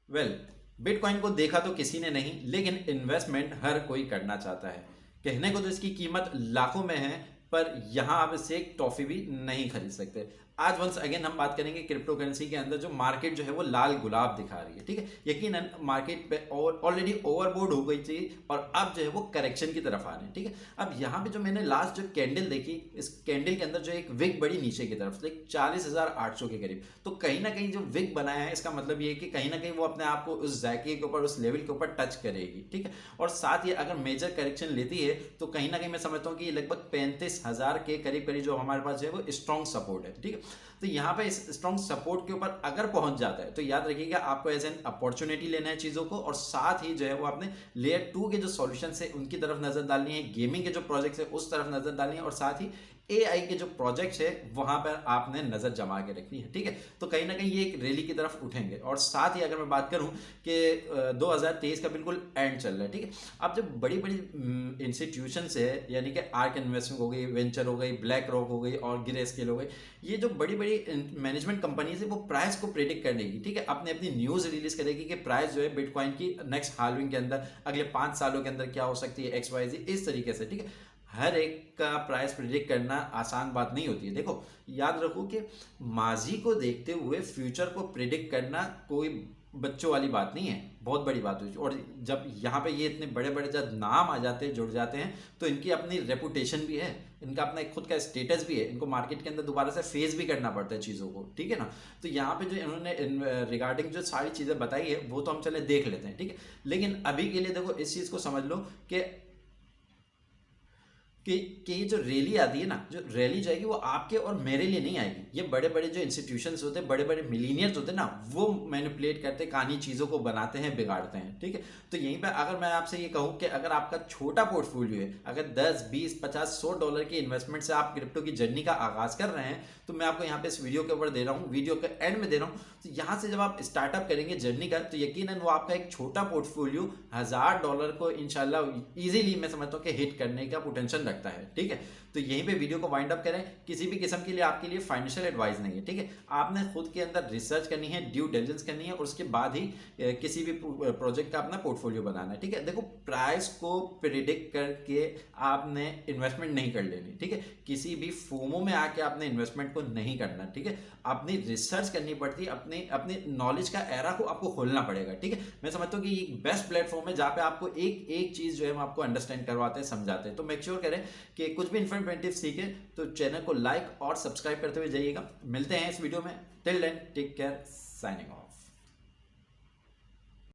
Well, bitcoin को देखा तो किसी ने नहीं, लेकिन इन्वेस्टमेंट हर कोई करना चाहता है। कहने को तो इसकी कीमत लाखों में है, पर यहां आप इससे एक टॉफी भी नहीं खरीद सकते। आज वंस अगेन हम बात करेंगे क्रिप्टो करेंसी के अंदर जो मार्केट जो है वो लाल गुलाब दिखा रही है, ठीक है। यकीनन मार्केट पे ऑलरेडी ओवरबोर्ड हो गई थी और अब जो है वो करेक्शन की तरफ आ रहे हैं, ठीक है। अब यहाँ पे जो मैंने लास्ट जो कैंडल देखी, इस कैंडल के अंदर जो एक विक बड़ी नीचे की तरफ, लाइक 40,800 के करीब। तो कहीं ना कहीं जो विक बनाया है इसका मतलब ये है कि कहीं ना कहीं वो अपने आप को उस जैके के ऊपर, उस लेवल के ऊपर टच करेगी, ठीक है। और साथ ही अगर मेजर करेक्शन लेती है तो कहीं ना कहीं मैं समझता हूँ कि लगभग 35,000 के करीब करीब जो हमारे पास है वो स्ट्रॉन्ग सपोर्ट है, ठीक है। तो यहाँ पे इस स्ट्रॉन्ग सपोर्ट के ऊपर अगर पहुंच जाता है तो याद रखिएगा आपको एज एन अपॉर्चुनिटी लेना है चीज़ों को, और साथ ही जो है वो आपने लेयर 2 के जो सॉल्यूशन है उनकी तरफ नजर डालनी है, गेमिंग के जो प्रोजेक्ट्स है उस तरफ नजर डालनी है, और साथ ही एआई के जो प्रोजेक्ट्स है वहां पर आपने नजर जमा के रखनी है, ठीक है। तो कहीं ना कहीं ये एक रैली की तरफ उठेंगे। और साथ ही अगर मैं बात करूं कि 2023 का बिल्कुल एंड चल रहा है, ठीक है। अब जब बड़ी बड़ी इंस्टीट्यूशंस है, यानी कि आर्क इन्वेस्टमेंट हो गई, वेंचर हो गई, ब्लैक रॉक हो गई और ग्रे स्केल हो गई, ये जो बड़ी बड़ी मैनेजमेंट कंपनीज है वो प्राइस को प्रेडिक्ट कर देगी, ठीक है। अपनी अपनी न्यूज रिलीज करेगी कि प्राइस जो है बिटकॉइन की नेक्स्ट हाल्विंग के अंदर, अगले 5 सालों के अंदर क्या हो सकती है, XYZ, इस तरीके से, ठीक है। हर एक का प्राइस प्रिडिक्ट करना आसान बात नहीं होती है। देखो, याद रखो कि माजी को देखते हुए फ्यूचर को प्रिडिक्ट करना कोई बच्चों वाली बात नहीं है, बहुत बड़ी बात हुई। और जब यहाँ पे ये इतने बड़े बड़े जब नाम आ जाते हैं, जुड़ जाते हैं, तो इनकी अपनी रेपुटेशन भी है, इनका अपना एक खुद का स्टेटस भी है, इनको मार्केट के अंदर दोबारा से फेस भी करना पड़ता है चीज़ों को, ठीक है ना। तो यहाँ पे जो इन्होंने रिगार्डिंग जो सारी चीज़ें बताई है वो तो हम चले देख लेते हैं, ठीक है। लेकिन अभी के लिए देखो इस चीज़ को समझ लो कि कि ये जो रैली आती है ना, जो रैली जाएगी वो आपके और मेरे लिए नहीं आएगी। ये बड़े बड़े जो इंस्टीट्यूशंस होते हैं, बड़े बड़े मिलीनियर्स होते हैं ना, वो मैनिपुलेट करते हैं, कहानी चीज़ों को बनाते हैं, बिगाड़ते हैं, ठीक है। तो यहीं पे अगर मैं आपसे ये कहूँ कि अगर आपका छोटा पोर्टफोलियो है, अगर 10, 20, 50, $100 की इन्वेस्टमेंट से आप क्रिप्टो की जर्नी का आगाज कर रहे हैं, तो मैं आपको यहाँ पे इस वीडियो के ऊपर दे रहा हूँ, वीडियो के एंड में दे रहा हूँ। तो यहाँ से जब आप स्टार्टअप करेंगे जर्नी का, तो यकीनन वो आपका एक छोटा पोर्टफोलियो $1,000 को इंशाल्लाह इजीली मैं समझता हूँ कि हिट करने का पोटेंशियल रखता है, ठीक है। तो यहीं पे वीडियो को वाइंड अप करें। किसी भी किस्म के लिए आपके लिए फाइनेंशियल एडवाइस नहीं है, ठीक है। आपने खुद के अंदर रिसर्च करनी है, ड्यू डिलिजेंस करनी है, और उसके बाद ही किसी भी प्रोजेक्ट का अपना पोर्टफोलियो बनाना है, ठीक है। देखो, प्राइस को प्रिडिक्ट करके आपने इन्वेस्टमेंट नहीं कर लेनी, ठीक है। किसी भी फोमो में आके आपने इन्वेस्टमेंट को नहीं करना, ठीक है। अपनी रिसर्च करनी पड़ती है, अपने अपने नॉलेज का एरा को आपको खोलना पड़ेगा, ठीक है। मैं समझता हूँ कि ये बेस्ट प्लेटफॉर्म है जहाँ पे आपको एक एक चीज जो है हम आपको अंडरस्टैंड करवाते हैं, समझाते हैं। तो मेक श्योर करें कि कुछ भी इन्फॉर्मेटिव सीखे तो चैनल को लाइक और सब्सक्राइब करते हुए जाइएगा। मिलते हैं इस वीडियो में। Till then take care, signing of.